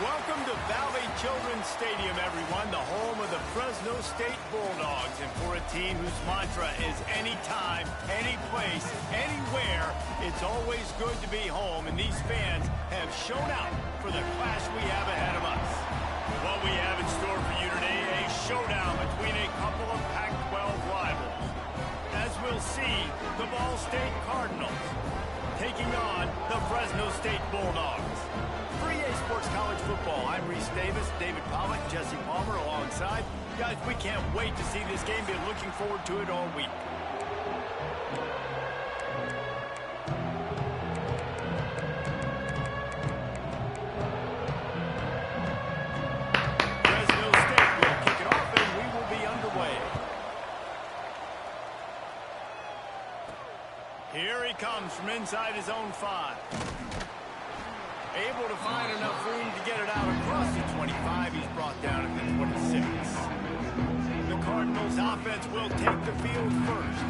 Welcome to Valley Children's Stadium, everyone, the home of the Fresno State Bulldogs. And for a team whose mantra is anytime, any place, anywhere, it's always good to be home. And these fans have shown out for the clash we have ahead of us. What we have in store for you today, a showdown between a couple of Pac-12 rivals. As we'll see, the Ball State Cardinals taking on the Fresno State Bulldogs. For EA Sports College Football, I'm Reese Davis, David Pollack, Jesse Palmer alongside. Guys, we can't wait to see this game. Been looking forward to it all week. Fresno State will kick it off and we will be underway. Here he comes from inside his own 5. Able to find enough room to get it out across the 25. He's brought down at the 26. The Cardinals offense will take the field first.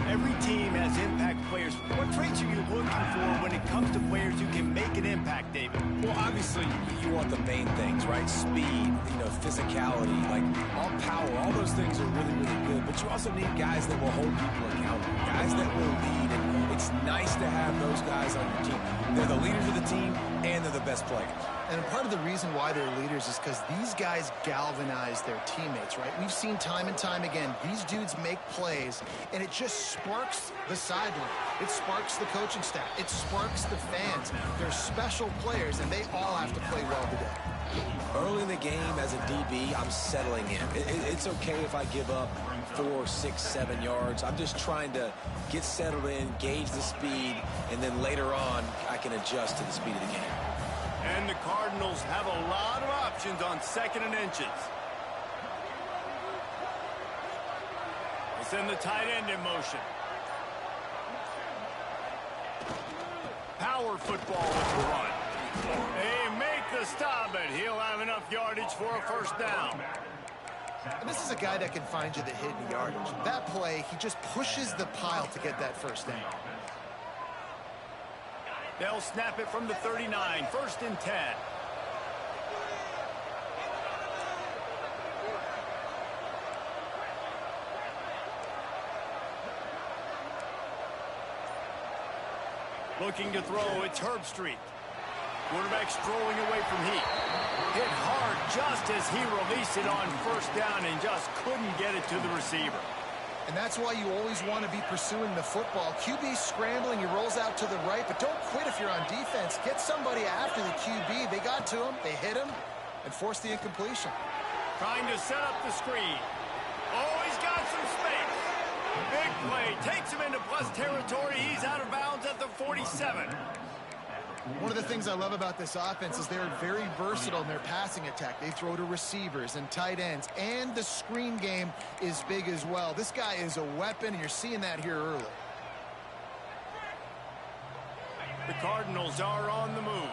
Every team has impact players. What traits are you looking for when it comes to players who can make an impact, David? Well, obviously, you want the main things, right? Speed, physicality, like all power, all those things are really, really good. But you also need guys that will hold people accountable, guys that will lead. And it's nice to have those guys on your team. They're the leaders of the team, and they're the best players. And part of the reason why they're leaders is because these guys galvanize their teammates, right? We've seen time and time again, these dudes make plays, and it just sparks the sideline. It sparks the coaching staff. It sparks the fans. They're special players, and they all have to play well today. Early in the game, as a DB, I'm settling in. It's okay if I give up 4, 6, 7 yards. I'm just trying to get settled in, gauge the speed, and then later on, I can adjust to the speed of the game. And the Cardinals have a lot of options on 2nd and inches. We'll send the tight end in motion. Power football with the run. They make the stop, but he'll have enough yardage for a first down. And this is a guy that can find you the hidden yardage. That play, he just pushes the pile to get that first down. They'll snap it from the 39, 1st and 10. Looking to throw, it's Herbstreit. Quarterback strolling away from Heat. Hit hard just as he released it on 1st down and just couldn't get it to the receiver. And that's why you always want to be pursuing the football. QB's scrambling, he rolls out to the right, but don't quit if you're on defense. Get somebody after the QB. They got to him, they hit him, and forced the incompletion. Trying to set up the screen. Oh, he's got some space. Big play, takes him into plus territory. He's out of bounds at the 47. One of the things I love about this offense is they're very versatile in their passing attack. They throw to receivers and tight ends, and the screen game is big as well. This guy is a weapon, and you're seeing that here early. The Cardinals are on the move.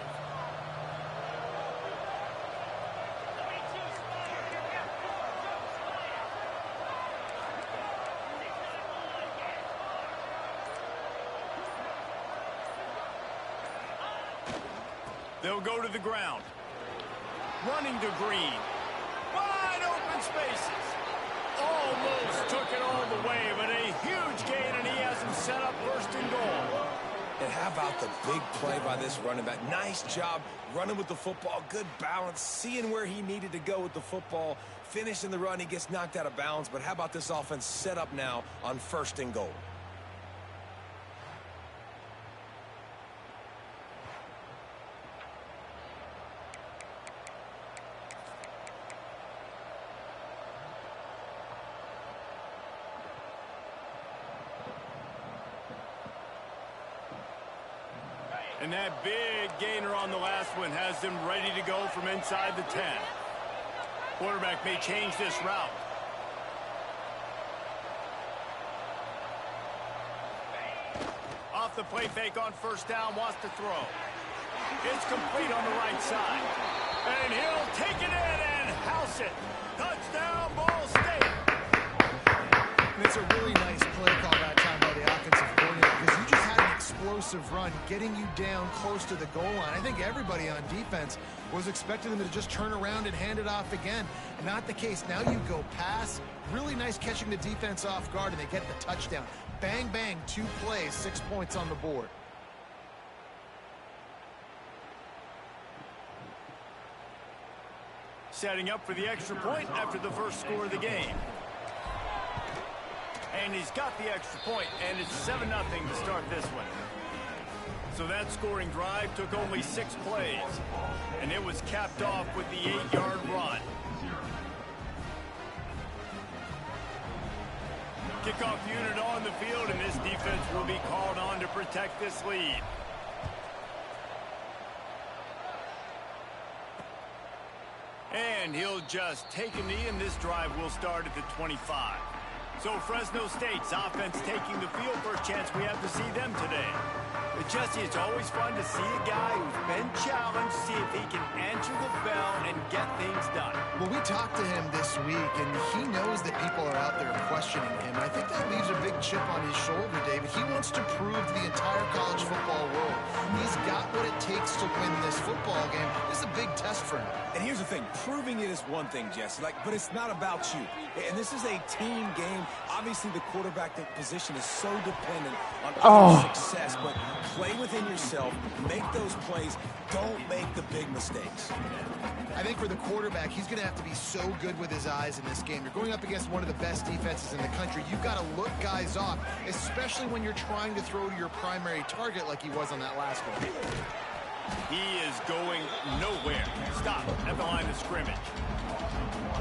They'll go to the ground. Running to Green. Wide open spaces. Almost took it all the way, but a huge gain, and he has him set up 1st and goal. And how about the big play by this running back? Nice job running with the football. Good balance, seeing where he needed to go with the football. Finishing the run, he gets knocked out of bounds. But how about this offense set up now on 1st and goal? And that big gainer on the last one has them ready to go from inside the 10. Quarterback may change this route. Off the play fake on 1st down, wants to throw. It's complete on the right side. And he'll take it in and house it. Touchdown, Ball State. And it's a really nice play call that time by the offensive coordinator because you just had an explosive aggressive run, getting you down close to the goal line. I think everybody on defense was expecting them to just turn around and hand it off again. Not the case. Now you go pass. Really nice catching the defense off guard, and they get the touchdown. Bang, bang, 2 plays, 6 points on the board. Setting up for the extra point after the first score of the game. And he's got the extra point, and it's 7-0 to start this one. So that scoring drive took only 6 plays, and it was capped off with the 8-yard run. Kickoff unit on the field, and this defense will be called on to protect this lead. And he'll just take a knee, and this drive will start at the 25. So Fresno State's offense taking the field for a chance we have to see them today. But Jesse, it's always fun to see a guy who's been challenged, see if he can answer the bell and get things done. Well, we talked to him this week, and he knows that people are out there questioning him. I think that leaves a big chip on his shoulder, David. He wants to prove to the entire college football world he's got what it takes to win this football game. This is a big test for him. And here's the thing, proving it is one thing, Jesse, but it's not about you. And this is a team game. Obviously, the quarterback position is so dependent on success, but play within yourself, make those plays, don't make the big mistakes. I think for the quarterback, he's going to have to be so good with his eyes in this game. You're going up against one of the best defenses in the country. You've got to look guys off, especially when you're trying to throw to your primary target like he was on that last one. He is going nowhere. Stop at the line of scrimmage.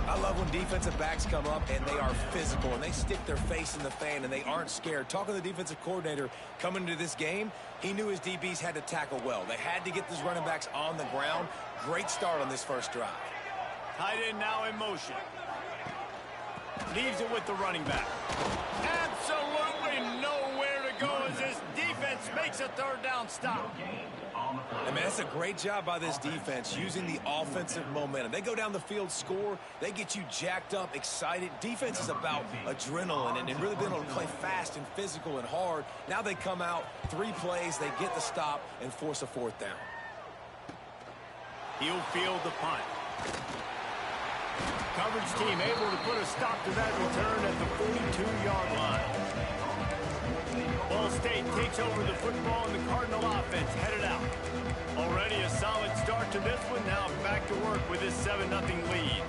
I love when defensive backs come up and they are physical and they stick their face in the fan and they aren't scared. Talking to the defensive coordinator coming into this game, he knew his DBs had to tackle well. They had to get these running backs on the ground. Great start on this first drive. Tight end now in motion. Leaves it with the running back. Absolutely nowhere to go as this defense makes a third down stop. I mean, that's a great job by this defense using the offensive momentum. They go down the field, score, they get you jacked up, excited. Defense is about adrenaline and really being able to play fast and physical and hard. Now they come out, 3 plays, they get the stop and force a 4th down. He'll field the punt. Coverage team able to put a stop to that return at the 42-yard line. Ball State takes over the football, and the Cardinal offense headed out. Already a solid start to this one. Now back to work with this 7-0 lead.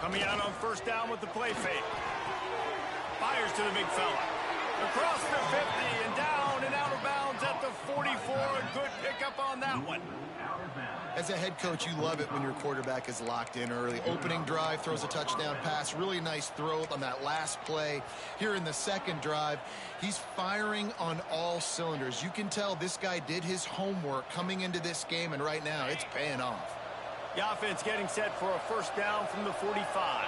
Coming out on first down with the play fake. Fires to the big fella. Across the 50 and down and out of bounds at the 44. A good pickup on that one. As a head coach, you love it when your quarterback is locked in early. Opening drive, throws a touchdown pass. Really nice throw on that last play. Here in the second drive, he's firing on all cylinders. You can tell this guy did his homework coming into this game, and right now it's paying off. The offense getting set for a first down from the 45.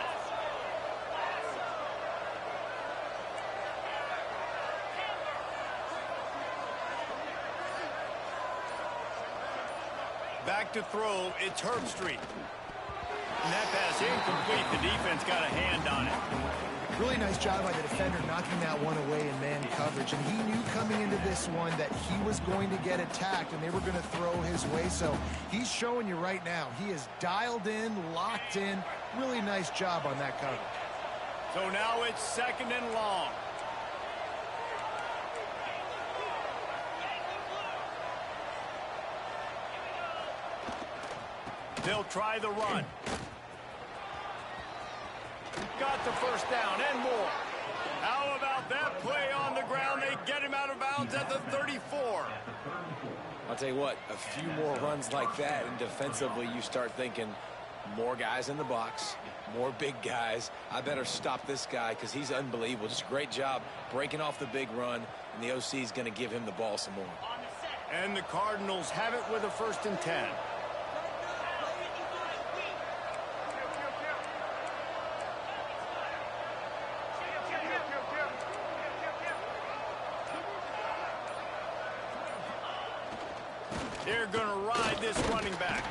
Back to throw, it's Herbstreit. And that pass incomplete. The defense got a hand on it. Really nice job by the defender knocking that one away in man coverage. And he knew coming into this one that he was going to get attacked and they were going to throw his way. So he's showing you right now. He is dialed in, locked in. Really nice job on that coverage. So now it's 2nd and long. They'll try the run. Got the first down and more. How about that play on the ground? They get him out of bounds at the 34. I'll tell you what, a few more runs like that, and defensively you start thinking more guys in the box, more big guys. I better stop this guy because he's unbelievable. Just a great job breaking off the big run, and the OC is going to give him the ball some more. And the Cardinals have it with a 1st and 10. They're going to ride this running back.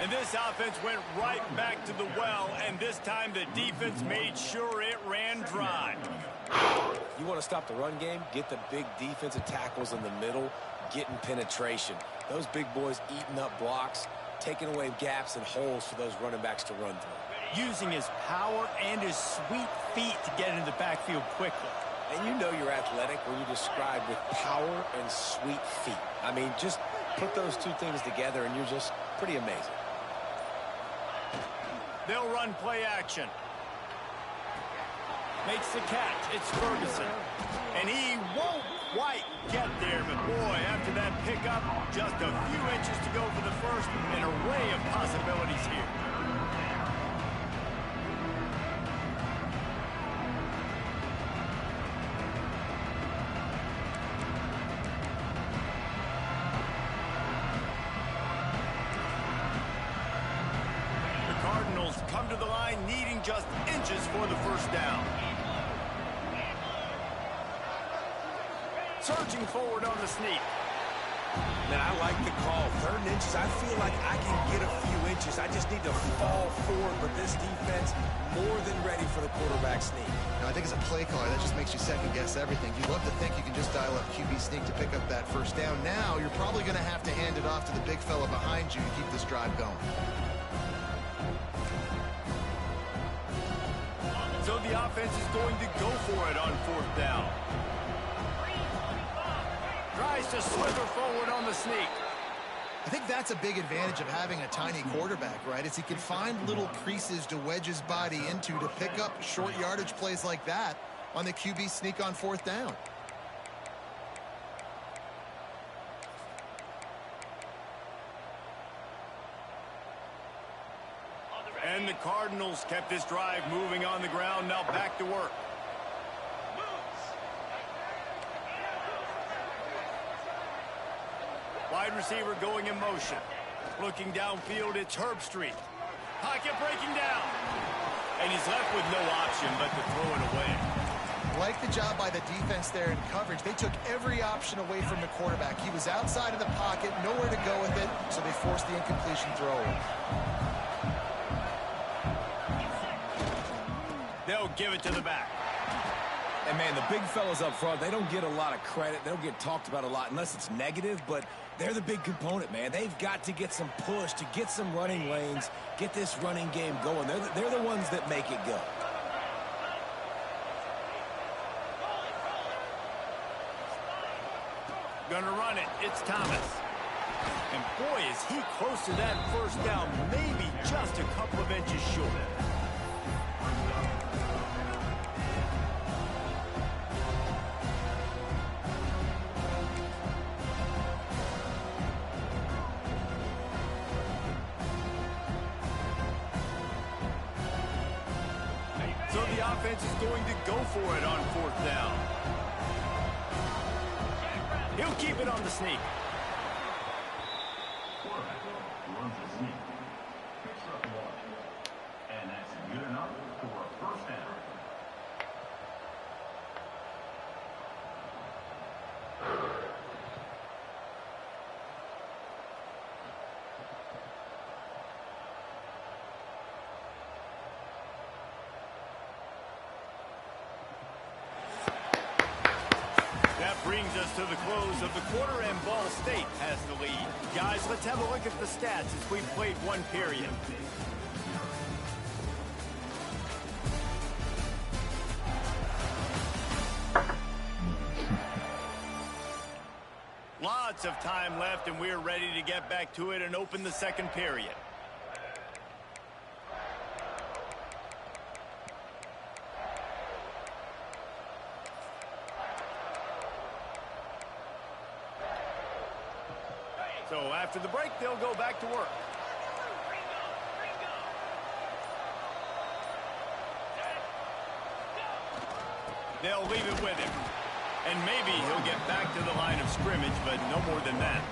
And this offense went right back to the well, and this time the defense made sure it ran dry. You want to stop the run game? Get the big defensive tackles in the middle, getting penetration. Those big boys eating up blocks, taking away gaps and holes for those running backs to run through. Using his power and his sweet feet to get into the backfield quickly. And you know you're athletic when you describe with power and sweet feet. I mean, just put those two things together and you're just pretty amazing. They'll run play action. Makes the catch. It's Ferguson. And he won't quite get there, but boy, after that pickup, just a few inches to go for the first, an array of possibilities here. Come to the line needing just inches for the first down. Surging forward on the sneak. Man, I like the call. 3rd and inches, I feel like I can get a few inches. I just need to fall forward, but this defense more than ready for the quarterback sneak. Now, I think as a play caller, that just makes you second-guess everything. You'd love to think you can just dial up QB sneak to pick up that first down. Now, you're probably going to have to hand it off to the big fella behind you to keep this drive going. So the offense is going to go for it on 4th down. Tries to slither forward on the sneak. I think that's a big advantage of having a tiny quarterback, right? Is he can find little creases to wedge his body into to pick up short yardage plays like that on the QB sneak on 4th down. And the Cardinals kept this drive moving on the ground. Now back to work. Wide receiver going in motion. Looking downfield, it's Herbstreit. Pocket breaking down. And he's left with no option but to throw it away. Like the job by the defense there in coverage. They took every option away from the quarterback. He was outside of the pocket, nowhere to go with it, so they forced the incompletion throw. They'll give it to the back. And, man, the big fellas up front, they don't get a lot of credit. They don't get talked about a lot unless it's negative, but they're the big component, man. They've got to get some push, to get some running lanes, get this running game going. They're the ones that make it go. Gonna run it. It's Thomas. And, boy, is he close to that first down, maybe just a couple of inches short. So the offense is going to go for it on 4th down. He'll keep it on the sneak. Runs the sneak. Picks up one. And that's good enough for a first down. Brings us to the close of the quarter, and Ball State has the lead. Guys, let's have a look at the stats as we've played one period. Lots of time left, and we're ready to get back to it and open the second period. So after the break, they'll go back to work. They'll leave it with him. And maybe he'll get back to the line of scrimmage, but no more than that.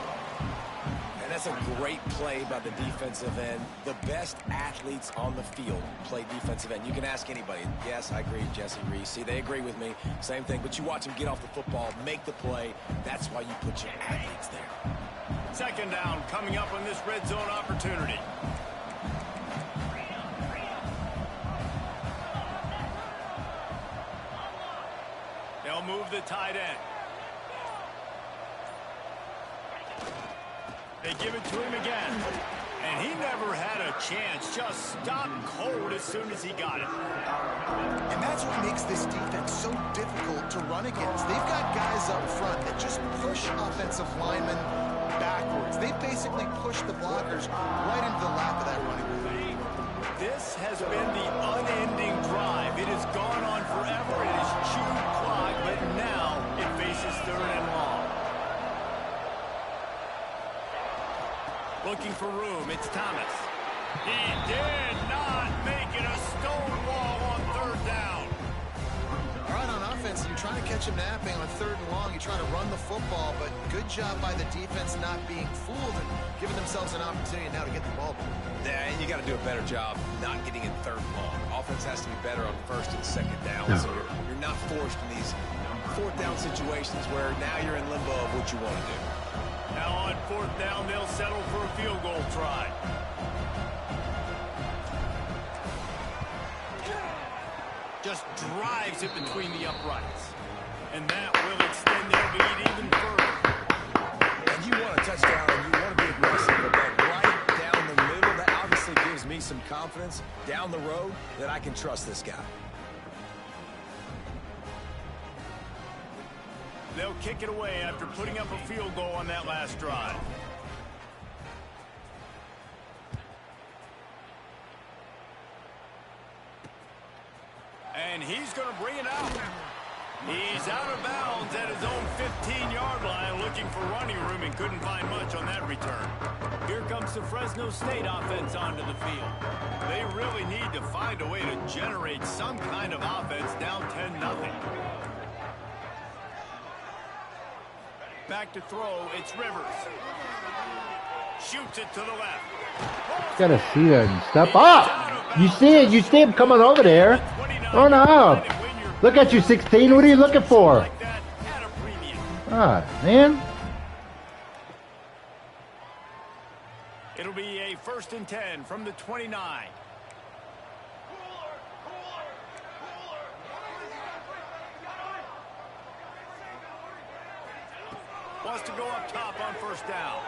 And that's a great play by the defensive end. The best athletes on the field play defensive end. You can ask anybody. Yes, I agree, Jesse Reese. See, they agree with me. Same thing. But you watch them get off the football, make the play. That's why you put your athletes there. Second down coming up on this red zone opportunity. They'll move the tight end. They give it to him again. And he never had a chance. Just stopped cold as soon as he got it. And that's what makes this defense so difficult to run against. They've got guys up front that just push offensive linemen backwards. They basically push the blockers right into the lap of that running back. This has been the unending drive. It has gone on forever. It has chewed clock, but now it faces third and long. Looking for room, it's Thomas. He did not make it a stone wall on third down. All right, on offense, you're trying to catch him napping on third and long. You try to run the football, but good job by the defense not being fooled and giving themselves an opportunity now to get the ball back. Yeah, and you got to do a better job not getting in third and long. Offense has to be better on first and second down, so you're not forced in these fourth down situations where now you're in limbo of what you want to do. Now on fourth down, they'll settle for a field goal try. Just drives it between the uprights. And that will extend their lead even further. And you want a touchdown and you want to be aggressive, but that right down the middle, that obviously gives me some confidence down the road that I can trust this guy. They'll kick it away after putting up a field goal on that last drive. And he's going to bring it out. He's out of bounds at his own 15-yard line, looking for running room and couldn't find much on that return. Here comes the Fresno State offense onto the field. They really need to find a way to generate some kind of offense down 10-0. Back to throw, it's Rivers. Shoots it to the left. Gotta see that and step up. You see it. You see him coming over there. Run up. Look at you, 16. What are you looking for? Ah, man. It'll be a 1st and 10 from the 29. Wants to go up top on first down.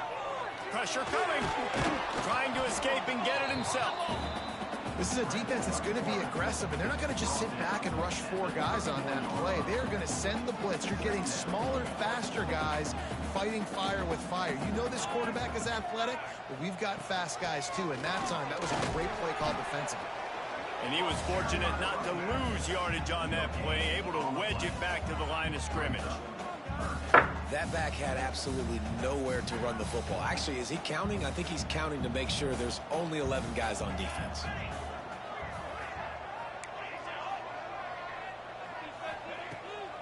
Pressure coming. Trying to escape and get it himself. This is a defense that's going to be aggressive, and they're not going to just sit back and rush 4 guys on that play. They're going to send the blitz. You're getting smaller, faster guys fighting fire with fire. You know this quarterback is athletic, but we've got fast guys too. And that time, that was a great play called defensively. And he was fortunate not to lose yardage on that play, able to wedge it back to the line of scrimmage. That back had absolutely nowhere to run the football. Actually, is he counting? I think he's counting to make sure there's only 11 guys on defense.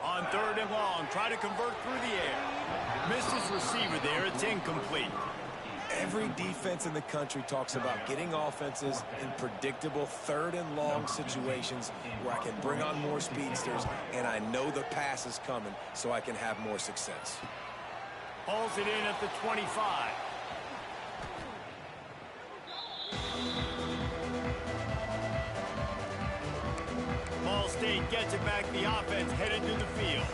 On 3rd and long, try to convert through the air. Missed his receiver there, it's incomplete. Every defense in the country talks about getting offenses in predictable 3rd and long situations where I can bring on more speedsters and I know the pass is coming so I can have more success. Hauls it in at the 25. Ball State gets it back. The offense headed to the field.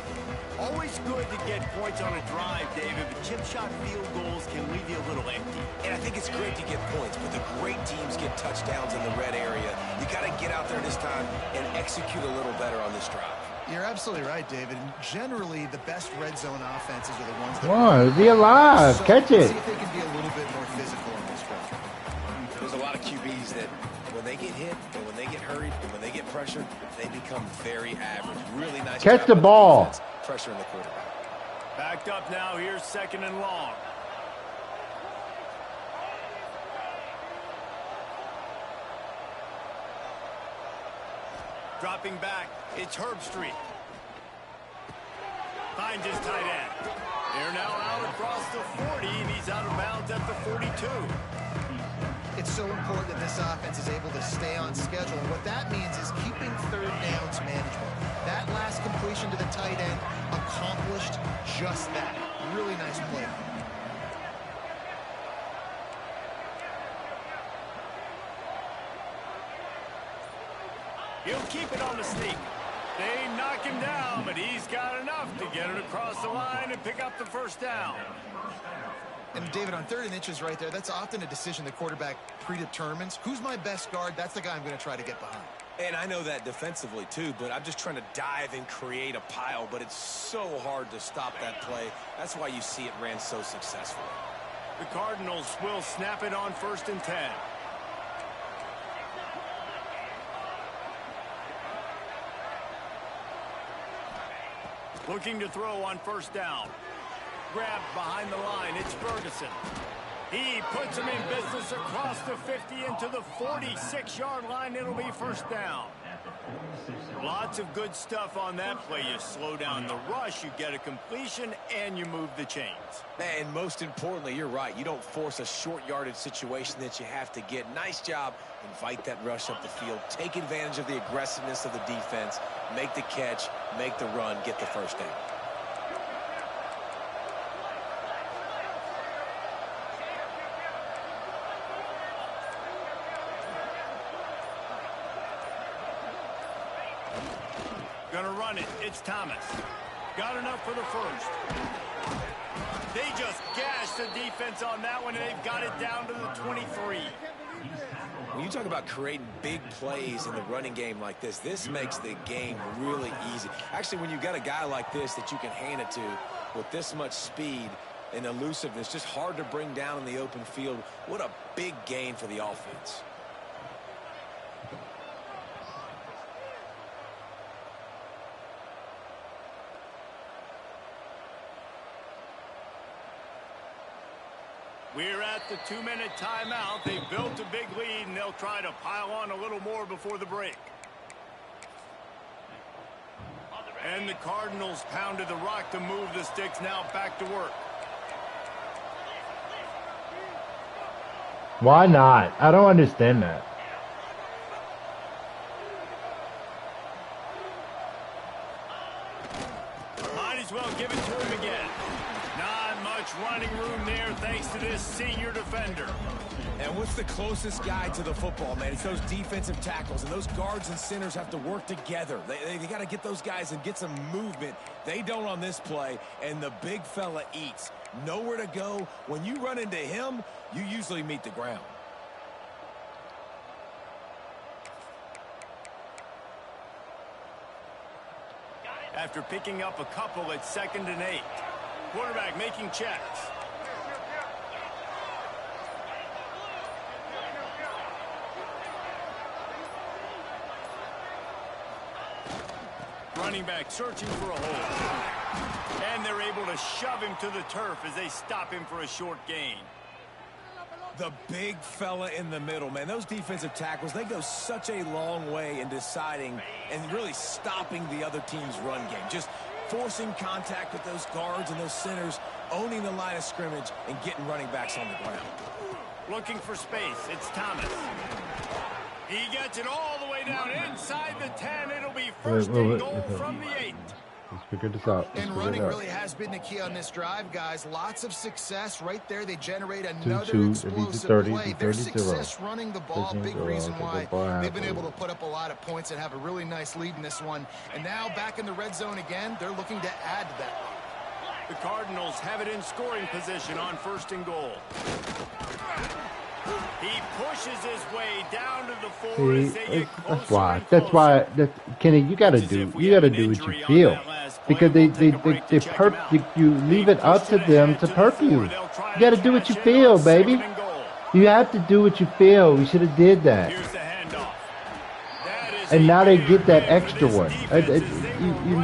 Always good to get points on a drive, David, but chip shot field goals can leave you a little empty. And I think it's great to get points, but the great teams get touchdowns in the red area. You got to get out there this time and execute a little better on this drive. You're absolutely right, David. And generally, the best red zone offenses are the ones that... Come on, is he alive? So, Catch it. See if they can be a little bit more physical on this drive. There's a lot of QBs that when they get hit and when they get hurried and when they get pressured, they become very average. Really nice. Catch the ball. Pressure in the quarterback. Backed up now. Here's 2nd and long. Dropping back, it's Herbstreit. Finds his tight end. They're now out across the 40, and he's out of bounds at the 42. It's so important that this offense is able to stay on schedule. And what that means is keeping 3rd downs manageable. That last completion to the tight end accomplished just that. Really nice play. He'll keep it on the sneak. They knock him down, but he's got enough to get it across the line and pick up the first down. And David, on 3rd and inches right there, that's often a decision the quarterback predetermines. Who's my best guard? That's the guy I'm going to try to get behind. And I know that defensively, too, but I'm just trying to dive and create a pile, but it's so hard to stop that play. That's why you see it ran so successfully. The Cardinals will snap it on 1st and 10. Looking to throw on 1st down. Grabbed behind the line. It's Ferguson. He puts him in business across the 50 into the 46-yard line. It'll be 1st down. Lots of good stuff on that play. You slow down the rush, you get a completion, and you move the chains. And most importantly, you're right. You don't force a short yardage situation that you have to get. Nice job. Invite that rush up the field. Take advantage of the aggressiveness of the defense. Make the catch. Make the run. Get the 1st down. Gonna run it. It's Thomas. Got enough for the 1st. They just gashed the defense on that one, and they've got it down to the 23. When you talk about creating big plays in the running game like this makes the game really easy. Actually, when you've got a guy like this that you can hand it to with this much speed and elusiveness, just hard to bring down in the open field, what a big gain for the offense. We're at the 2-minute timeout. They've built a big lead, and they'll try to pile on a little more before the break. And the Cardinals pounded the rock to move the sticks. Now back to work. Why not? I don't understand that. Might as well give it to him again. Not much running room there thanks to this senior defender. And what's the closest guy to the football, man? It's those defensive tackles, and those guards and centers have to work together. They got to get those guys and get some movement. They don't on this play, and the big fella eats. Nowhere to go. When you run into him, you usually meet the ground. After picking up a couple at 2nd and 8. Quarterback making checks. Running back searching for a hole. And they're able to shove him to the turf as they stop him for a short gain. The big fella in the middle, man. Those defensive tackles, they go such a long way in deciding and really stopping the other team's run game. Just forcing contact with those guards and those centers, owning the line of scrimmage, and getting running backs on the ground. Looking for space. It's Thomas. He gets it all the way down inside the 10. It'll be 1st and goal from the 8. Let's figure this out. And running really has been the key on this drive, guys. Lots of success right there. They generate another explosive play. Their success running the ball, big reason why they've been able to put up a lot of points and have a really nice lead in this one. And now back in the red zone again, they're looking to add to that. The Cardinals have it in scoring position on 1st and goal. He pushes his way down to the 4 as they get closer. That's why. Kenny, you got to do what you feel, because they you leave it up to them to perp you. You got to do what you feel, baby. You have to do what you feel. We should have did that. And now they get that extra one.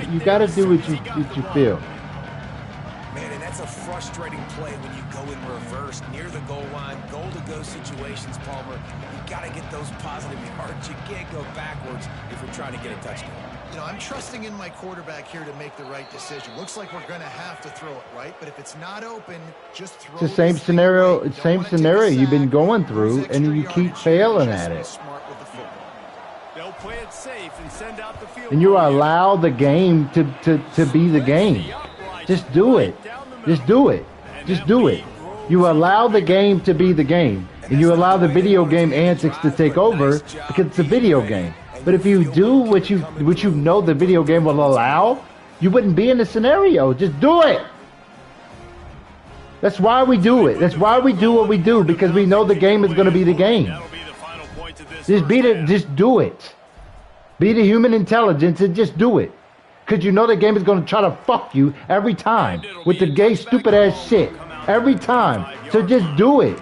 You got to do what you feel. Man, and that's a frustrating play when you go in reverse near the goal line, goal-to-go situations, Palmer. You got to get those positive yards. You can't go backwards if you're trying to get a touchdown. You know, I'm trusting in my quarterback here to make the right decision. Looks like we're going to have to throw it, right? But if it's not open, just throw it. It's the same scenario. It's the same scenario you've been going through, and you keep failing at it. They'll play it safe and send out the field. And you allow the game to be the game. Just do it. Just do it. Just do it. You allow the game to be the game, and you allow the video game antics to take over because it's a video game. But if you do what you know the video game will allow, you wouldn't be in the scenario. Just do it. That's why we do it. That's why we do what we do, because we know the game is going to be the game. Just beat it. Just do it. Be the human intelligence and just do it. Because you know the game is going to try to fuck you every time with the gay stupid ass shit. Every time. So just do it.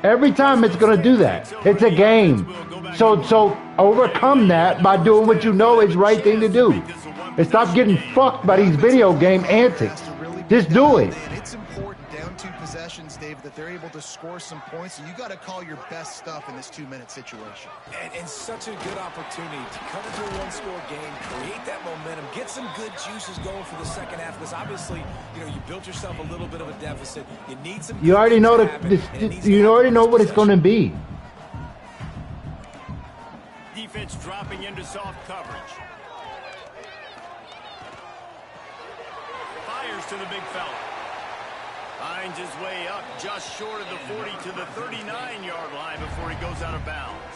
Every time it's going to do that. It's a game. So overcome that by doing what you know is the right thing to do. And stop getting fucked by these video game antics. Just do it. It's important down 2 possessions, Dave, that they're able to score some points. So you got to call your best stuff in this 2-minute situation. And such a good opportunity to come into a one-score game, create that momentum, get some good juices going for the second half. Because obviously, you built yourself a little bit of a deficit. You need some. You already know you already know what it's going to be. Defense dropping into soft coverage. Fires to the big fella. Finds his way up just short of the 40 to the 39-yard line before he goes out of bounds.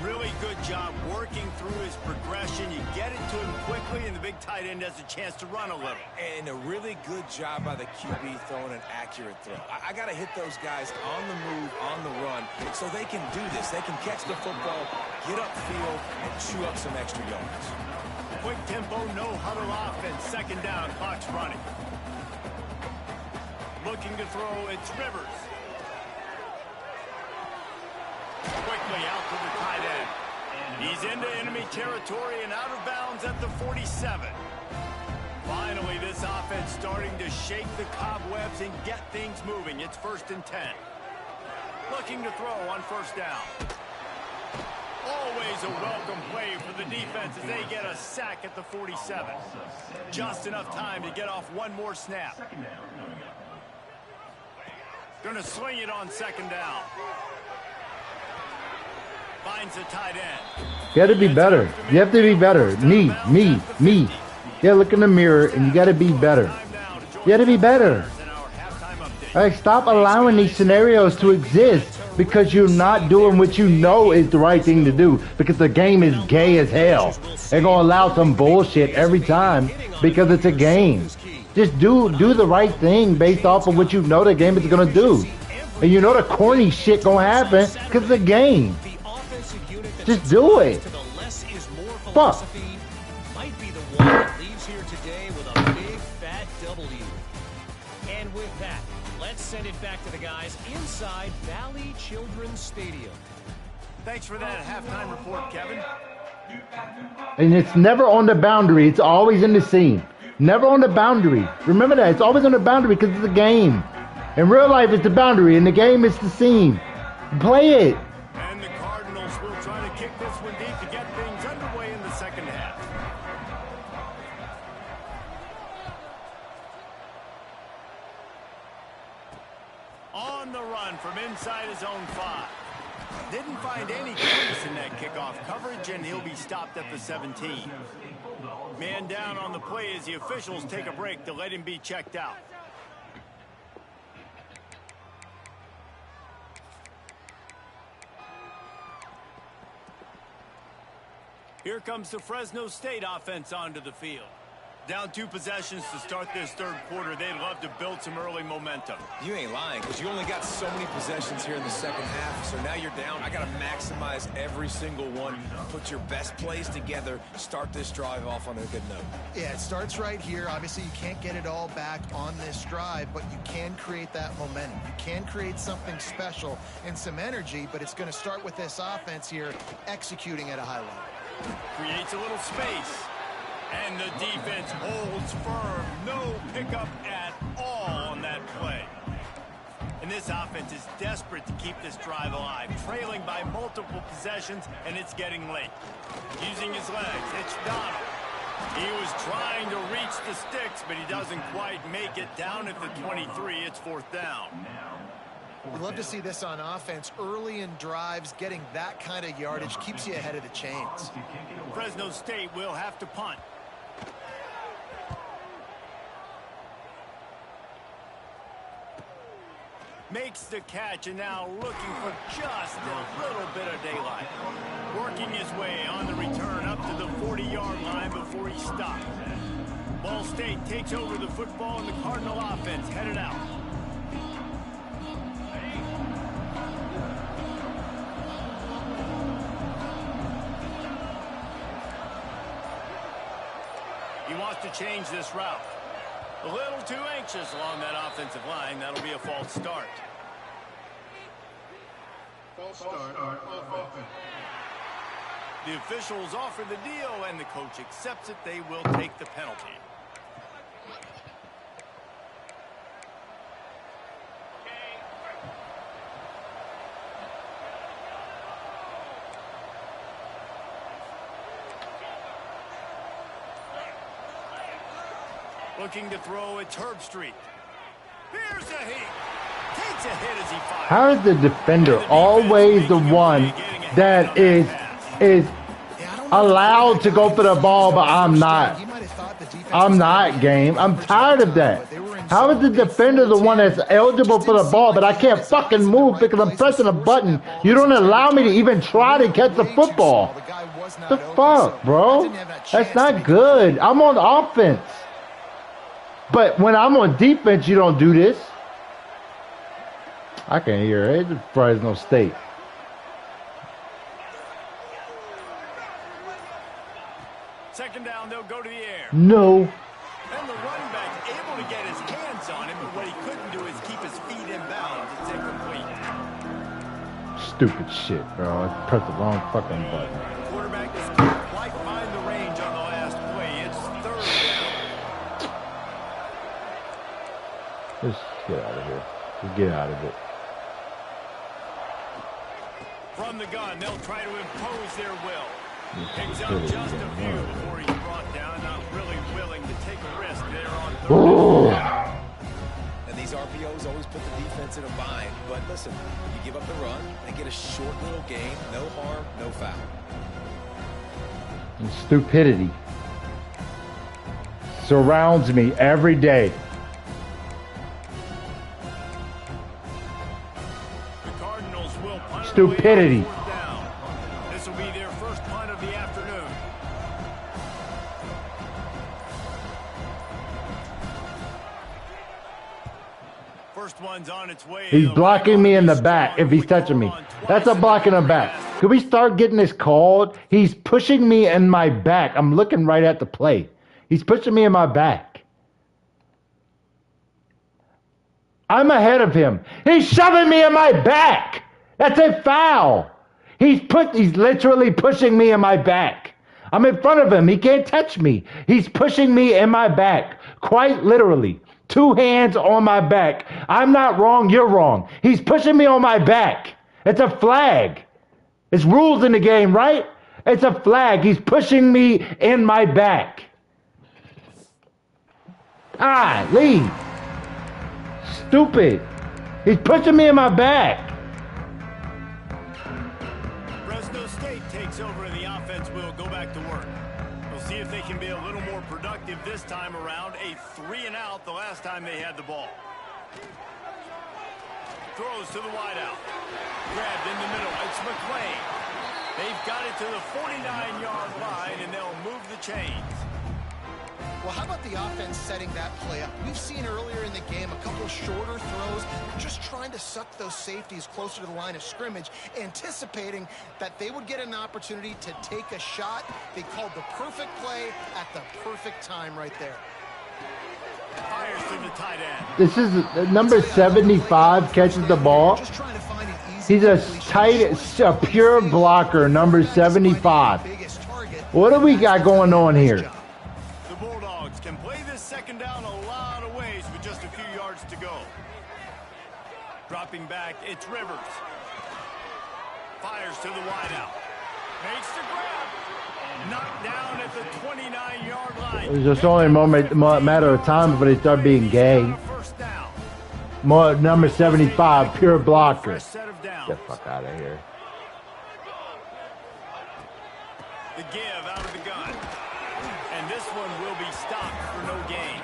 Really good job working through his progression. You get it to him quickly, and the big tight end has a chance to run a little. And a really good job by the QB throwing an accurate throw. I got to hit those guys on the move, on the run, so they can do this. They can catch the football, get upfield, and chew up some extra yards. Quick tempo, no huddle offense. Second down, clock's running. Looking to throw, it's Rivers. Quickly out to the tight end. He's into enemy territory and out of bounds at the 47. Finally, this offense starting to shake the cobwebs and get things moving. It's 1st and 10. Looking to throw on 1st down. Always a welcome play for the defense as they get a sack at the 47. Just enough time to get off one more snap. Gonna swing it on 2nd down. Finds the tight end. You got to be better. You have to be better. Me. You got to look in the mirror and you got to be better. You got to be better. Like, stop allowing these scenarios to exist because you're not doing what you know is the right thing to do, because the game is gay as hell. They're going to allow some bullshit every time because it's a game. Just do the right thing based off of what you know the game is going to do. And you know the corny shit going to happen because it's a game. Just do it. Fuck. Might be the one that leaves here today with a big fat W. And with that, let's send it back to the guys inside Valley Children's Stadium. Thanks for that halftime report, Kevin. And it's never on the boundary. It's always in the seam. Never on the boundary. Remember that. It's always on the boundary because it's a game. In real life, it's the boundary. In the game, it's the seam. Play it. And the Cardinals will try to kick this one deep to get things underway in the second half. On the run from inside his own 5. Didn't find any crease in that kickoff coverage, and he'll be stopped at the 17. Man down on the play as the officials take a break to let him be checked out. Here comes the Fresno State offense onto the field. Down 2 possessions to start this 3rd quarter. They'd love to build some early momentum. You ain't lying, because you only got so many possessions here in the second half. So now you're down. I got to maximize every single one. Put your best plays together. Start this drive off on a good note. Yeah, it starts right here. Obviously, you can't get it all back on this drive, but you can create that momentum. You can create something special and some energy, but it's going to start with this offense here executing at a high level. Creates a little space. And the defense holds firm. No pickup at all on that play. And this offense is desperate to keep this drive alive, trailing by multiple possessions, and it's getting late. Using his legs, it's Donald. He was trying to reach the sticks, but he doesn't quite make it down at the 23. It's 4th down. We love to see this on offense. Early in drives, getting that kind of yardage keeps you ahead of the chains. Fresno State will have to punt. Makes the catch and now looking for just a little bit of daylight. Working his way on the return up to the 40-yard line before he stopped. Ball State takes over the football and the Cardinal offense headed out. He wants to change this route. A little too anxious along that offensive line. That'll be a false start. False start. Offense. The officials offer the deal, and the coach accepts it. They will take the penalty. Looking to throw, it's Herbstreit. Here's a hit. Takes a hit as he fires. How is the defender always the one that is allowed to go for the ball, but I'm not? I'm not, game. I'm tired of that. How is the defender the one that's eligible for the ball, but I can't fucking move because I'm pressing a button? You don't allow me to even try to catch the football. The fuck, bro? That's not good. I'm on offense. But when I'm on defense, you don't do this. I can hear it. It's Fresno State. Second down, they'll go to the air. No. And the running back able to get his hands on him, but what he couldn't do is keep his feet in bounds. It's incomplete. Stupid shit, bro. I pressed the wrong fucking button. The quarterback is can't quite find the range on the last play. It's third down. Just get out of here. Just get out of it. From the gun, they'll try to impose their will. Picks out just a few before he's brought down. Not really willing to take a risk there on third down. And these RPOs always put the defense in a bind. But listen, you give up the run and get a short little gain. No harm, no foul. And stupidity surrounds me every day. Stupidity. This will be their first punt of the afternoon. First one's on its way. He's blocking me in the back if he's touching me. That's a block in the back. Could we start getting this called? He's pushing me in my back. I'm looking right at the play. He's pushing me in my back. I'm ahead of him. He's shoving me in my back. That's a foul. He's literally pushing me in my back. I'm in front of him. He can't touch me. He's pushing me in my back. Quite literally. 2 hands on my back. I'm not wrong. You're wrong. He's pushing me on my back. It's a flag. It's rules in the game, right? It's a flag. He's pushing me in my back. Leave. Stupid. He's pushing me in my back. Fresno State takes over and the offense will go back to work. We'll see if they can be a little more productive this time around. A 3-and-out the last time they had the ball. Throws to the wideout. Grabbed in the middle. It's McClain. They've got it to the 49-yard line, and they'll move the chains. Well, how about the offense setting that play up? We've seen earlier in the game a couple shorter throws, just trying to suck those safeties closer to the line of scrimmage, anticipating that they would get an opportunity to take a shot. They called the perfect play at the perfect time right there. Fires to the tight end. This is number 75 catches the ball. He's a pure blocker, number 75. What do we got going on here? The Bulldogs can play this second down a lot of ways with just a few yards to go. Dropping back, it's Rivers. Fires to the wideout. Makes the grab. Knocked down at the 29-yard line. It's just only a matter of time before they start being gay. Number 75, pure blocker. Get the fuck out of here. The give out of the gun. And this one will be stopped for no gain.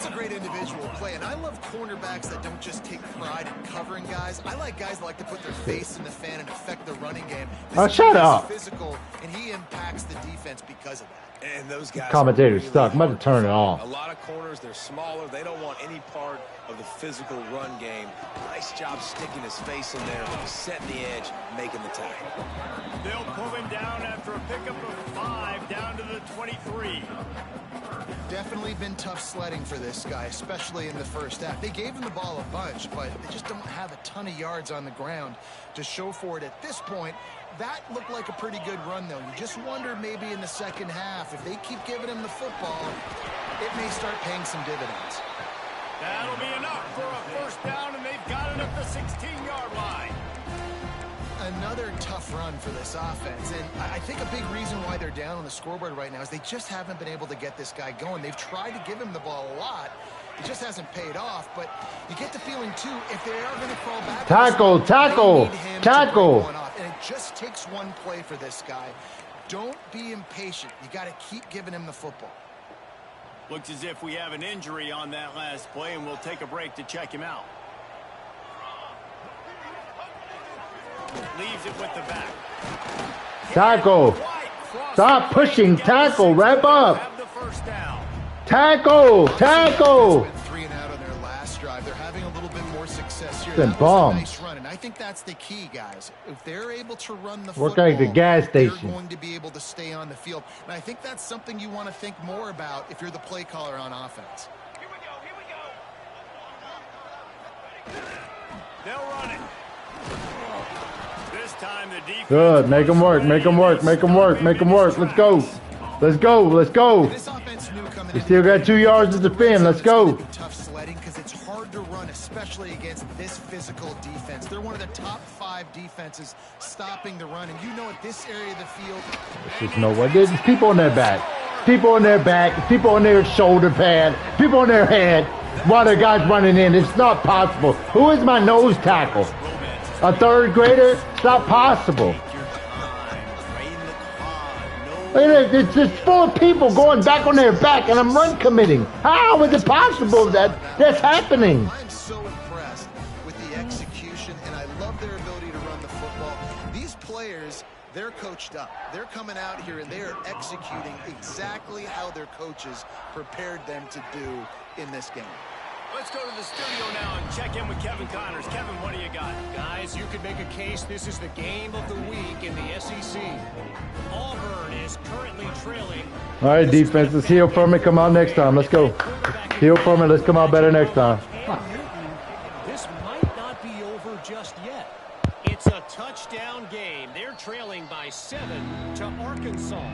That's a great individual play, and I love cornerbacks that don't just take pride in covering guys. I like guys that like to put their face in the fan and affect the running game. Shut up. Physical, and he impacts the defense because of that. And those guys Commentator's really stuck. I'm about to turn it off. A lot of corners, they're smaller. They don't want any part of the physical run game. Nice job sticking his face in there, setting the edge, making the tackle. They'll pull him down after a pickup of 5 down to the 23. Definitely been tough sledding for this guy, especially in the first half. They gave him the ball a bunch, but they just don't have a ton of yards on the ground to show for it at this point. That looked like a pretty good run, though. You just wonder maybe in the second half, if they keep giving him the football, it may start paying some dividends. That'll be enough for a first down, and they've got it at the 16-yard line. Another tough run for this offense, and I think a big reason why they're down on the scoreboard right now is they just haven't been able to get this guy going. They've tried to give him the ball a lot. It just hasn't paid off, but you get the feeling, too, if they are going to crawl back... Tackle. And it just takes one play for this guy. Don't be impatient. You got to keep giving him the football. Looks as if we have an injury on that last play, and we'll take a break to check him out. Leaves it with the back. Tackle. Stop pushing. Tackle. Wrap up. Have the first down. Tackle. Tackle. 3 and out on their last drive. They're having a little bit more success here. Been That was a bombed. nice run, and I think that's the key, guys. If they're able to run the Work football, like the gas station. they're going to be able to stay on the field. And I think that's something you want to think more about if you're the play caller on offense. They'll run it. This time the defense... Good. Make them work. Make them work. Make them work. Make them work. Let's go. Let's go. Let's go. This offense knew coming We in, still got 2 yards to defend. Let's go. tough sledding because it's hard to run, especially against this physical defense. They're one of the top 5 defenses stopping the run, and you know at this area of the field... There's no way. There's people on their back. People on their back. People on their shoulder pad. People on their head. While the guy's running in. It's not possible. Who is my nose tackle? A 3rd grader? It's not possible. Look at it. It's just full of people going back on their back, and I'm run committing. How is it possible that that's happening? I'm so impressed with the execution, and I love their ability to run the football. These players, they're coached up. They're coming out here, and they're executing exactly how their coaches prepared them to do in this game. Let's go to the studio now and check in with Kevin Connors. Kevin, what do you got? Guys, you could make a case this is the game of the week in the SEC. Auburn is currently trailing. All right, defense. Let's heal from it. Come out next time. Let's go. Heal from it. Let's come out better next time. This might not be over just yet. It's a touchdown game. They're trailing by 7 to Arkansas.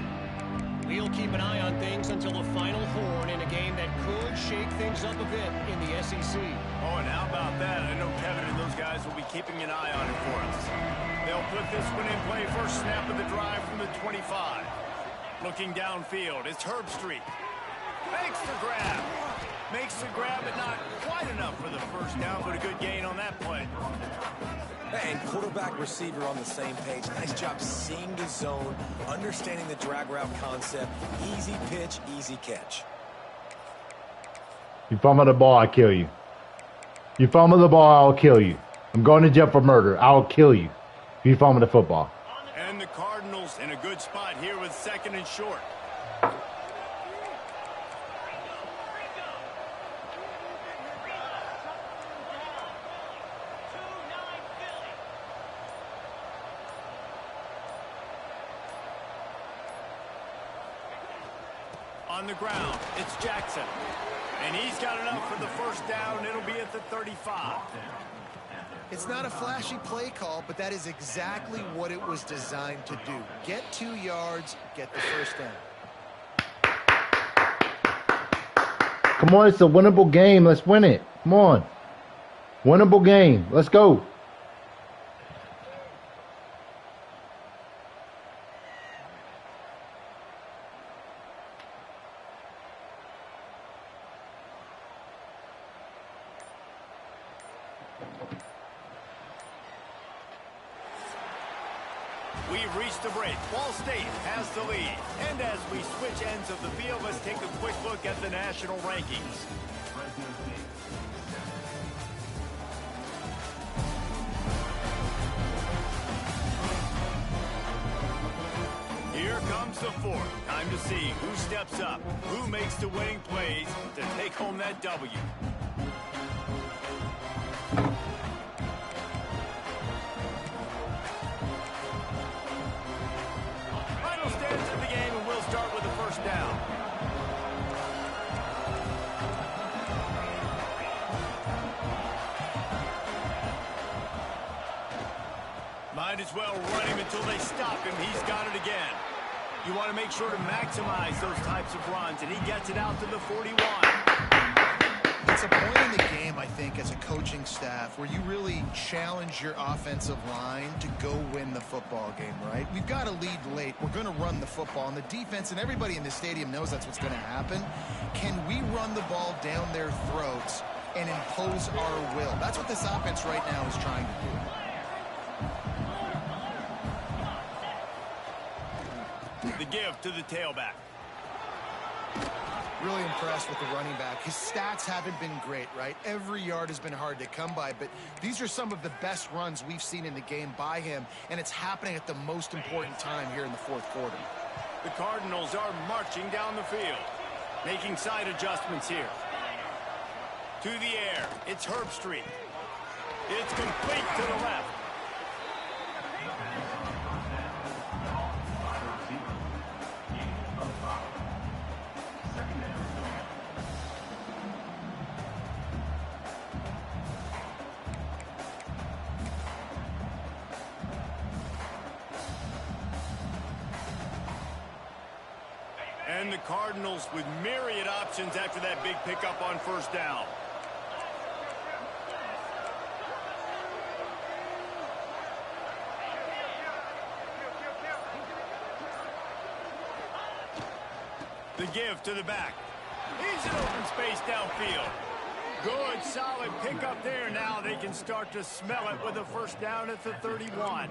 We'll keep an eye on things until the final horn in a game that could shake things up a bit in the SEC. Oh, and how about that? I know Kevin and those guys will be keeping an eye on it for us. They'll put this one in play. First snap of the drive from the 25. Looking downfield, it's Herbstreit. Makes the grab. Makes the grab, but not quite enough for the first down, but a good gain on that play. And quarterback receiver on the same page. Nice job seeing the zone, understanding the drag route concept. Easy pitch, easy catch. You fumble the ball, I kill you. You fumble the ball, I'll kill you. I'm going to jail for murder. I'll kill you. You fumble the football. And the Cardinals in a good spot here with 2nd and short. On the ground, it's Jackson. And he's got enough for the first down. It'll be at the 35. It's not a flashy play call, but that is exactly what it was designed to do. Get 2 yards, get the first down. Come on, it's a winnable game. Let's win it. Come on. Winnable game. Let's go. We've reached the break. Ball State has the lead. And as we switch ends of the field, let's take a quick look at the national rankings. Time to see who steps up, who makes the winning plays to take home that W. Final stands of the game, and we'll start with the first down. Might as well run him until they stop him. He's got it again. You want to make sure to maximize those types of runs, and he gets it out to the 41. It's a point in the game, I think, as a coaching staff, where you really challenge your offensive line to go win the football game, right? We've got to lead late. We're going to run the football. And the defense and everybody in the stadium knows that's what's going to happen. Can we run the ball down their throats and impose our will? That's what this offense right now is trying to do. The give to the tailback. Really impressed with the running back. His stats haven't been great, right? Every yard has been hard to come by, but these are some of the best runs we've seen in the game by him, and it's happening at the most important time here in the fourth quarter. The Cardinals are marching down the field, making side adjustments here. To the air, it's Herbstreit. It's complete to the left. And the Cardinals with myriad options after that big pickup on first down. The give to the back. He's in open space downfield. Good, solid pickup there. Now they can start to smell it with a first down at the 31.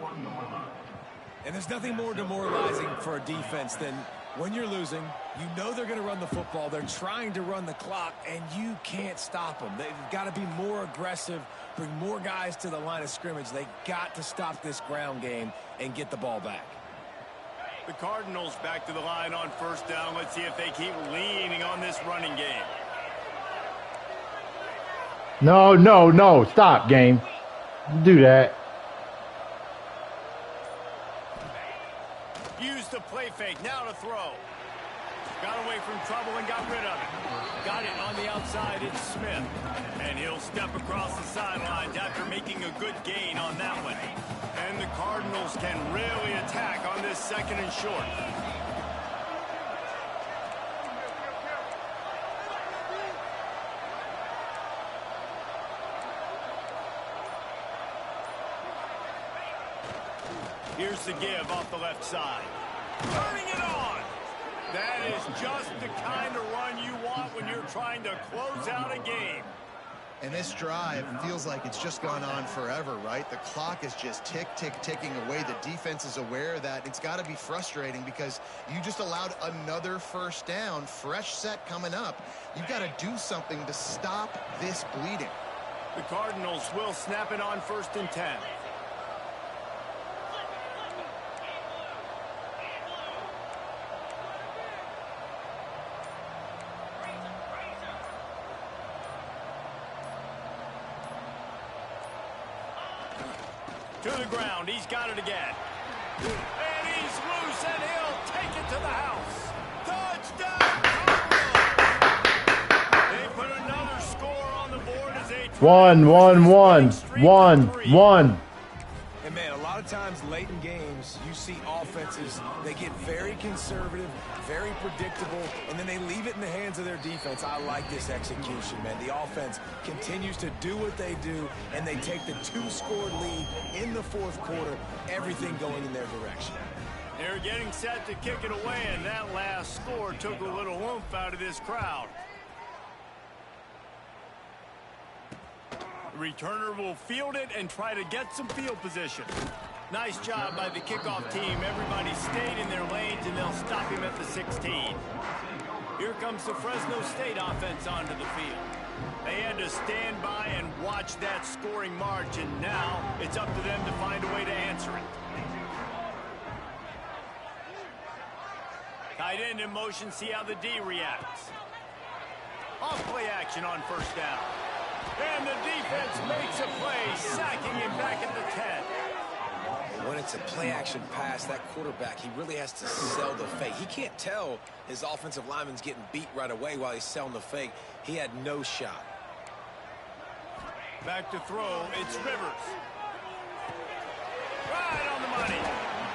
And there's nothing more demoralizing for a defense than when you're losing, you know they're going to run the football. They're trying to run the clock, and you can't stop them. They've got to be more aggressive, bring more guys to the line of scrimmage. They got to stop this ground game and get the ball back. The Cardinals back to the line on first down. Let's see if they keep leaning on this running game. No, no, no. Stop, game. Do that. Used the play fake. Now to throw. Got away from trouble and got rid of it. Got it on the outside. It's Smith. And he'll step across the sidelines after making a good gain on that one. And the Cardinals can really attack on this second and short. Here's the give off the left side. Turning it on. That is just the kind of run you want when you're trying to close out a game. And this drive feels like it's just gone on forever, right? The clock is just ticking away. The defense is aware of that. It's got to be frustrating because you just allowed another first down, fresh set coming up. You've got to do something to stop this bleeding. The Cardinals will snap it on 1st and 10. To the ground. He's got it again. And he's loose, and he'll take it to the house. Touchdown, Cardinals! They put another score on the board as they... 1-1-1-1-1. And, man, a lot of times late in games, you see offenses, they get very conservative, very predictable, and then they leave it in the hands of their defense. I like this execution, man. The offense continues to do what they do, and they take the 2-score lead in the fourth quarter, everything going in their direction. They're getting set to kick it away, and that last score took a little oomph out of this crowd. The returner will field it and try to get some field position. Nice job by the kickoff team. Everybody stayed in their lanes, and they'll stop him at the 16. Here comes the Fresno State offense onto the field. They had to stand by and watch that scoring march, and now it's up to them to find a way to answer it. Tight end in motion, see how the D reacts. Off play action on first down. And the defense makes a play, sacking him back at the 10. When it's a play-action pass, that quarterback, he really has to sell the fake. He can't tell his offensive lineman's getting beat right away while he's selling the fake. He had no shot. Back to throw, it's Rivers. Right on the money.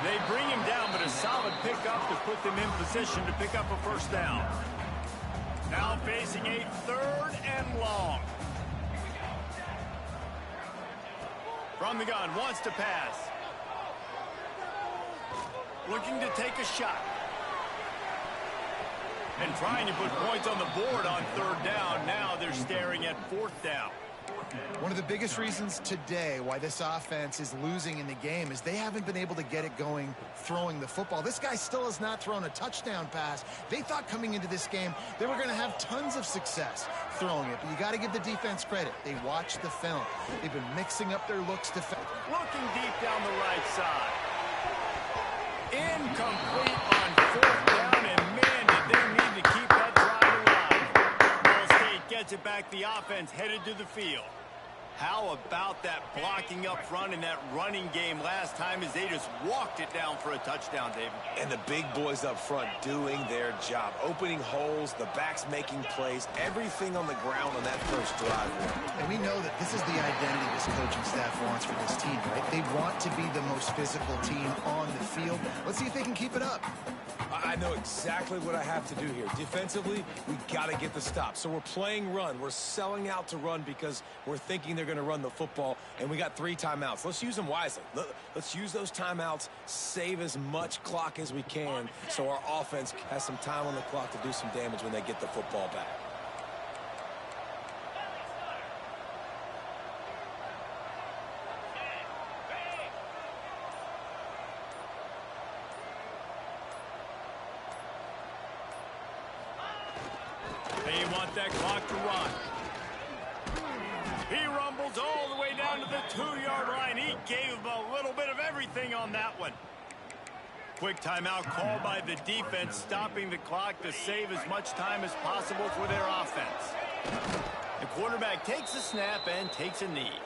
They bring him down, but a solid pickup to put them in position to pick up a first down. Now facing a 3rd and long. From the gun, wants to pass. Looking to take a shot. And trying to put points on the board on 3rd down. Now they're staring at 4th down. One of the biggest reasons today why this offense is losing in the game is they haven't been able to get it going throwing the football. This guy still has not thrown a touchdown pass. They thought coming into this game they were going to have tons of success throwing it, but you got to give the defense credit. They watched the film. They've been mixing up their looks defensively. Looking deep down the right side. Incomplete on 4th down, and man, did they need to keep that drive alive. Ball State gets it back. The offense headed to the field. How about that blocking up front in that running game last time as they just walked it down for a touchdown, David? And the big boys up front doing their job. Opening holes, the backs making plays, everything on the ground on that first drive. And we know that this is the identity this coaching staff wants for this team, right? They want to be the most physical team on the field. Let's see if they can keep it up. I know exactly what I have to do here. Defensively, we got to get the stop. So we're playing run. We're selling out to run because we're thinking they're going to run the football, and we got 3 timeouts. Let's use them wisely. Let's use those timeouts, save as much clock as we can so our offense has some time on the clock to do some damage when they get the football back. They want that clock to run. He rumbles all the way down to the 2-yard line. He gave him a little bit of everything on that one. Quick timeout called by the defense, stopping the clock to save as much time as possible for their offense. The quarterback takes a snap and takes a knee.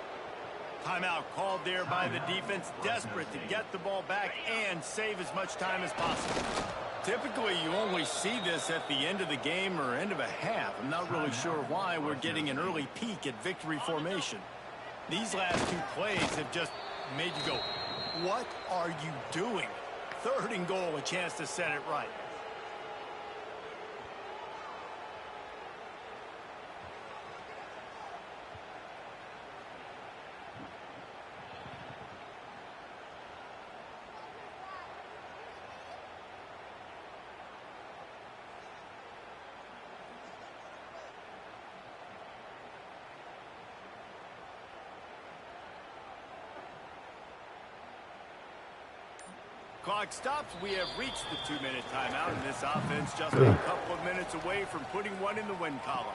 Timeout called there by the defense, desperate to get the ball back and save as much time as possible. Typically, you only see this at the end of the game or end of a half. I'm not really sure why we're getting an early peek at victory formation. These last 2 plays have just made you go, what are you doing? 3rd and goal, a chance to set it right. Clock stops. We have reached the 2-minute timeout, and this offense just a couple of minutes away from putting one in the win column.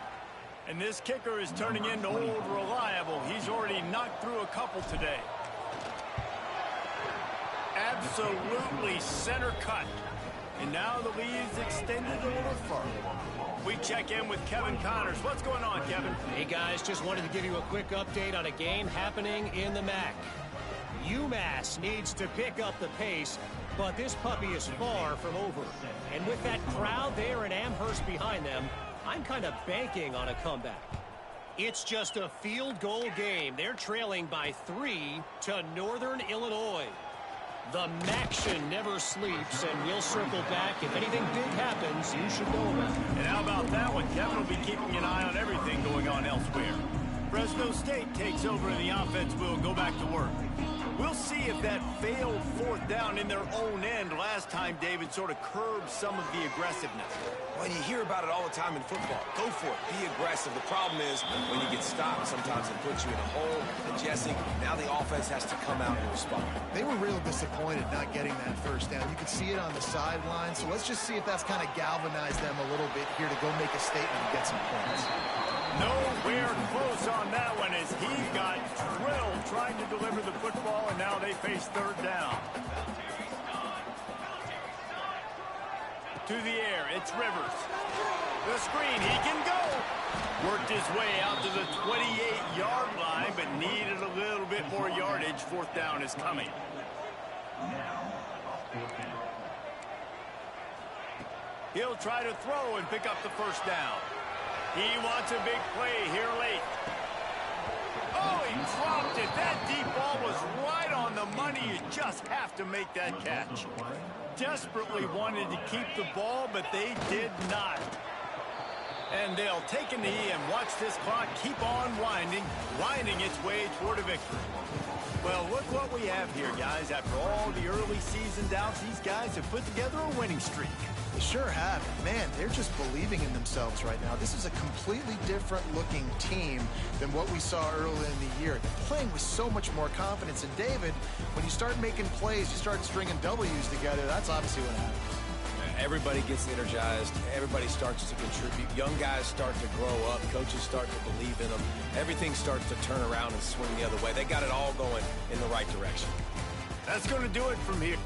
And this kicker is turning into old reliable. He's already knocked through a couple today. Absolutely center cut. And now the lead is extended a little further. We check in with Kevin Connors. What's going on, Kevin? Hey, guys, just wanted to give you a quick update on a game happening in the MAC. UMass needs to pick up the pace, but this puppy is far from over. And with that crowd there in Amherst behind them, I'm kind of banking on a comeback. It's just a field goal game. They're trailing by 3 to Northern Illinois. The MACtion never sleeps, and we'll circle back. If anything big happens, you should know about it. And how about that one? Kevin will be keeping an eye on everything going on elsewhere. Fresno State takes over, and the offense will go back to work. We'll see if that failed 4th down in their own end last time, David, sort of curbed some of the aggressiveness. Well, you hear about it all the time in football. Go for it. Be aggressive. The problem is when you get stopped, sometimes it puts you in a hole. And Jesse, now the offense has to come out and respond. They were real disappointed not getting that 1st down. You could see it on the sideline. So let's just see if that's kind of galvanized them a little bit here to go make a statement and get some points. Nowhere close on that one as he got drilled trying to deliver the football, and now they face 3rd down. through the air. It's Rivers. The screen, he can go. Worked his way out to the 28-yard line, but needed a little bit more yardage. Fourth down is coming. He'll try to throw and pick up the first down. He wants a big play here late. Oh, he dropped it. That deep ball was right on the money. You just have to make that catch. Desperately wanted to keep the ball, but they did not. And they'll take a knee and watch this clock keep on winding its way toward a victory. Well, look what we have here, guys. After all the early season doubts, these guys have put together a winning streak. They sure have. Man, they're just believing in themselves right now. This is a completely different looking team than what we saw early in the year. They're playing with so much more confidence. And David, when you start making plays, you start stringing W's together, that's obviously what happens. Everybody gets energized. Everybody starts to contribute. Young guys start to grow up. Coaches start to believe in them. Everything starts to turn around and swing the other way. They got it all going in the right direction. That's going to do it from here.